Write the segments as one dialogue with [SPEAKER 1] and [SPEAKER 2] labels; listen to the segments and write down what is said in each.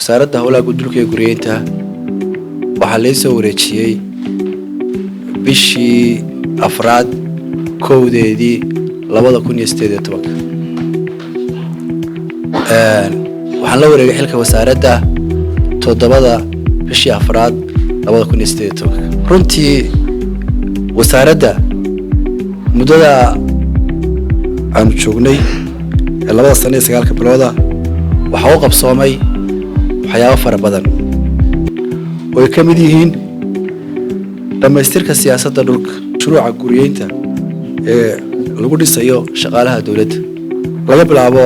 [SPEAKER 1] Wasaaradda Hawlaha Guud Dhulka Iyo Guryeynta waxaa la soo wareejiyay bishii afraad kowdeedii 2018 waxaan la wareegay xilka wasaaradda 7 bishii afraad 2018 runtii wasaaradda muddada aan joognay 2 sano iyo 9 bilooda waxa uu qabsoomay waxyaabo fara badan oo ka mid yihiin dhamaystirka siyaasadda dhulka shuruuca guryeynta ee lagu dhisayo shaqaalaha dawladda laga bilaabo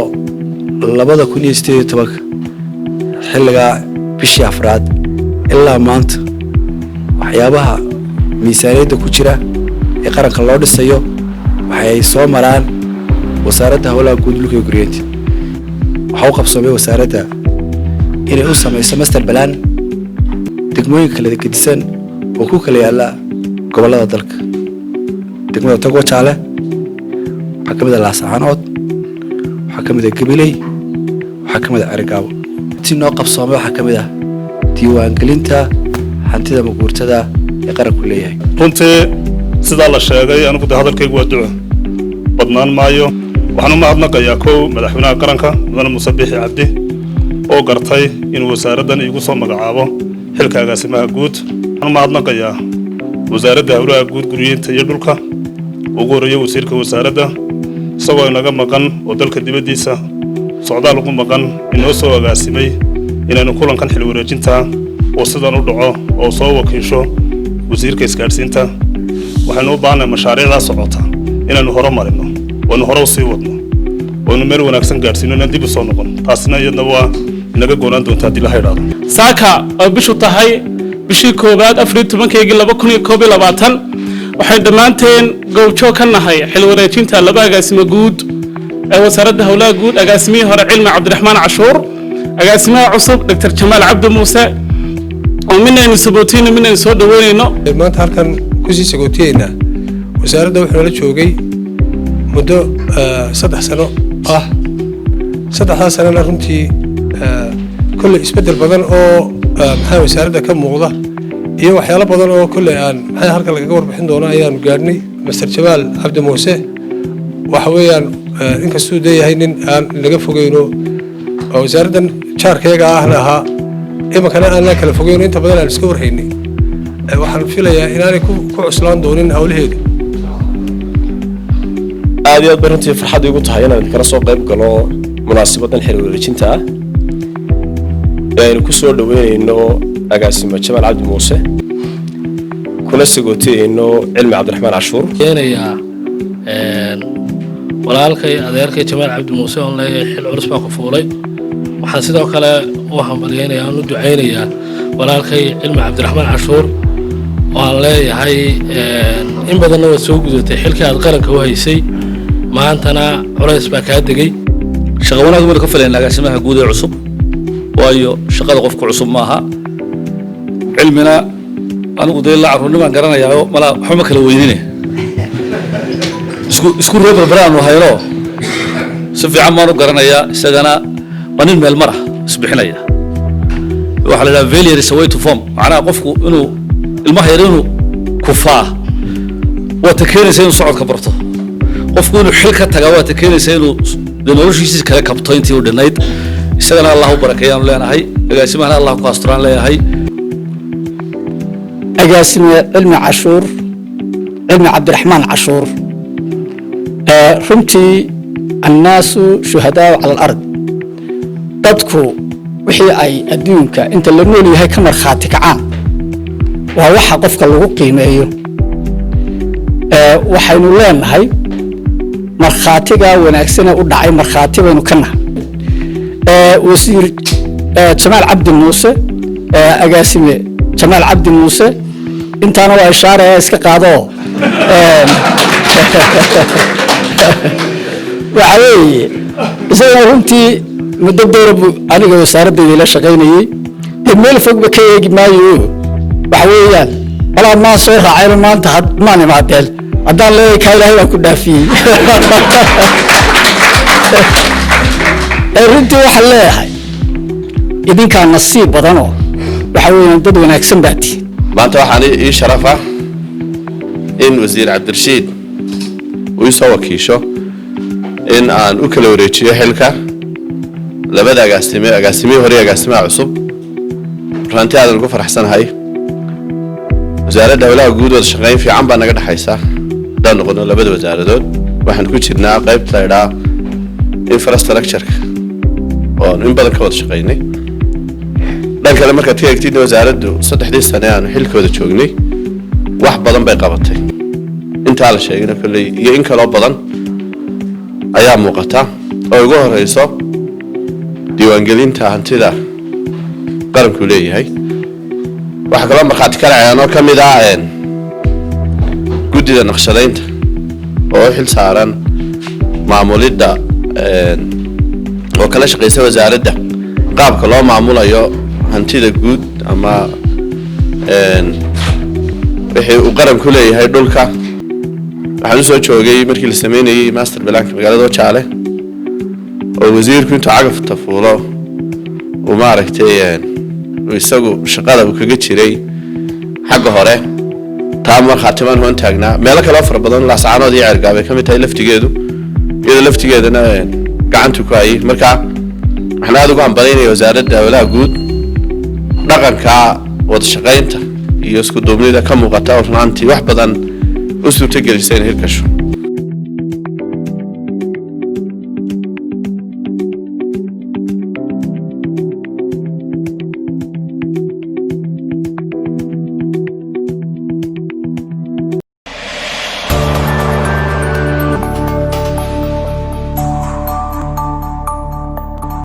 [SPEAKER 1] 2018 xilliga bishii afraad ilaa maanta waxyaabaha miisaaniyadda ku jira ee qaranka loo dhisayo waxay soo maraan wasaaradda Hawlaha Guud Dhulka Iyo Guryeynta waxa uu qabsoomay wasaaradda inay u samayso master plan degmooyin kala gedisan oo ku kala yaala gobolada dalka degmada Togo Jaale waxa kamid ah Laascaanood waxa kamid ah Gabiley waxa kamid ah Argaabo intii noo qabsoomay waxa kamid ah diiwaangelinta hantida maguurtada ee qaranku leeyahay
[SPEAKER 2] runtii sida la sheegay anigu hadalkaygu waa duco badnaan maayo waxaan u mahadnaqayaa madaxweynaha qaranka mudane Muuse Biixi Cabdi oo gartay inuu wasaaraddan igu soo magacaabo xilka agaasimaha guud waxaan mahadnaqayaa wasaaradda Hawlaha Guud Guryeynta iyo Dhulka ugu horeeyay wasiirka wasaaradda isagoo inaga maqan oo dalka dibadiisa socdaal ugu maqan inoo soo agaasimay inaynu kulankan xilwareejinta oo sidan u dhaco oo soo wakiisho wasiirka isgaarsiinta waxaanu u baahnaa mashaariicda socota inaynu horumarino oo hore u sii wadno oo meel wanaagsan gaarsiino inaan dib u soo noqon taasina iyadna waa inaga goonaan doontaa dib la hayraado
[SPEAKER 3] saaka oo bishu tahay bishii koobaad 14/2022 waxay dhamaanteen goobjoog ka nahay xilwareejinta laba agaasime guud ee wasaaradda Hawlaha Guud agaasimihi hore cilmi Cabdiraxmaan Cashuur agaasimaha cusub Dr. Jamaal Cabdi Muuse oo minaynu sabootayno minaynu soo dhaweynayno
[SPEAKER 4] maanta halkan ku sii sagootayna wasaaradda wuxuu la joogay muddo 3 sano ah 3 sano runtii كل إسبدل بدن أو محاول وساردة كم موضة إيه وحياة بدن أو كل آن محاول هركل الجور بحندونا أيام قارني مستر جمال عبد موسى وحويان إنك السودية هين آن نجفوجينو أو وساردة شارك يجا أهلها إيه مكان أنا كلا فوجينو أنت بدل السكور هيني وحنفيله يا إناني كوعسلان دونين أو الهيد
[SPEAKER 5] هذه برنتي في حد يقول هاي أنا كرسوا قيب قالوا مناسبة Xilwareejinta aynu ku soo dhaweeyno agaasime Jamaal Cabdi Muuse kuna sagootayno cilmi Cabdiraxmaan Cashuur
[SPEAKER 6] keenaya walaalkay adeerkay Jamaal Cabdi Muuse oo leeyahay xil culus baa ku fuulay waxaan sidoo kale u hambalyeynaya oo duceynaya walaalkay cilmi Cabdiraxmaan Cashuur oo leeyahay in badan oo soo gudatay xilka aad qaranka u haysay maantana culays baa ka degay
[SPEAKER 7] shaqo wanaag wada ka filan agaasimaha guud ee cusub waayo shaqada qofku cusub maaha cilmina anigu day la carruurnimo aan garanayaa mala waxba kala weynine isku reeb baraan oo hayro si fiican ma garanayaa isagana wanin meel mara isbixinaya waxa la yiraahdaa failure is a way to form macnaha qofku inuu ilmaha yar inuu kufaa waa takeenaysa inuu socodka barto qofku inuu xil ka tagaa waa takeenaysa inuu noloshiisa kala kabto intii uu dhinayd isagana Allah u barakeeyaan leenahay agaasimahana Allah ku asturaan leeyahay
[SPEAKER 8] agaasime cilmi Cashuur cilmi Cabdiraxmaan Cashuur runtii annaasu shuhadaa ala al-ard dadku wixii ay adduunka inta la nool yahay ka marxaati kacaan waa waxa qofka lagu qiimeeyo waxaynu leenahay marxaatiga wanaagsan u dhacay marxaati baynu ka nahay وزير جمال عبد موسى أقاسمه جمال عبد موسى أنت أنا وإشارة إسكاقاضو وعلي زي ما هنتي مدبر أنا وساردة إلى شقيني الميل فوق بكي ما يو وحويان ولا ما صير عير ما أنت ما نمعدل أدان لي كايلا هلا كنا فيه runtii waxa leeyahay idinkaa nasiib badanoo waxa weeyaan dad wanaagsan baa tihiin
[SPEAKER 9] maanta waxaan ii sharafa in wasiir cabdirashiid uu soo wakiisho in aan u kala wareejiyo xilka labada agaasime hore agaasimaha cusub runtii aad ugu faraxsanahay wasaaradda hawlaha guud wada shaqayn fiican baa naga dhaxaysa hadaan noqono labada wasaaradood waxaan ku jirnaa qaybta idhaa infrastructure-ka oo in badan ka wada shaqaynay dhan kale markaad ka eegtidna wasaaraddu 3 sano aanu xilkooda joognay wax badan bay qabatay intaa la sheegayna kulli iyo in kale oo badan ayaa muuqata oo ugu horeyso diiwaangelinta hantida qaranku leeyahay waxa kale markhaati kale ayaan oo kamid ah guddida naqshadaynta oo xil saaran maamulidda oo kala shaqeysa wasaaradda qaabka loo maamulayo hantida guud ama wixii uu qaranku leeyahay dhulka waxaan soo joogay markii la sameeyay master plan magaalada Jaale oo wasiirku intuu cagafta fuulo oo maaragtay isagu shaqada uu kaga jiray xagga hore taama khatiman hoon taagnaa meel kale far badan la saacanood iyo cirgaabay kamid tahay laftigeedana gacantu ku ay marka waxaan aad ugu hambalyeynaa wasaaradda hawlaha guud dhaqanka wada shaqaynta iyo isku duubnida ka muuqata oo runtii wax badan u suurtagelisay in hirgasho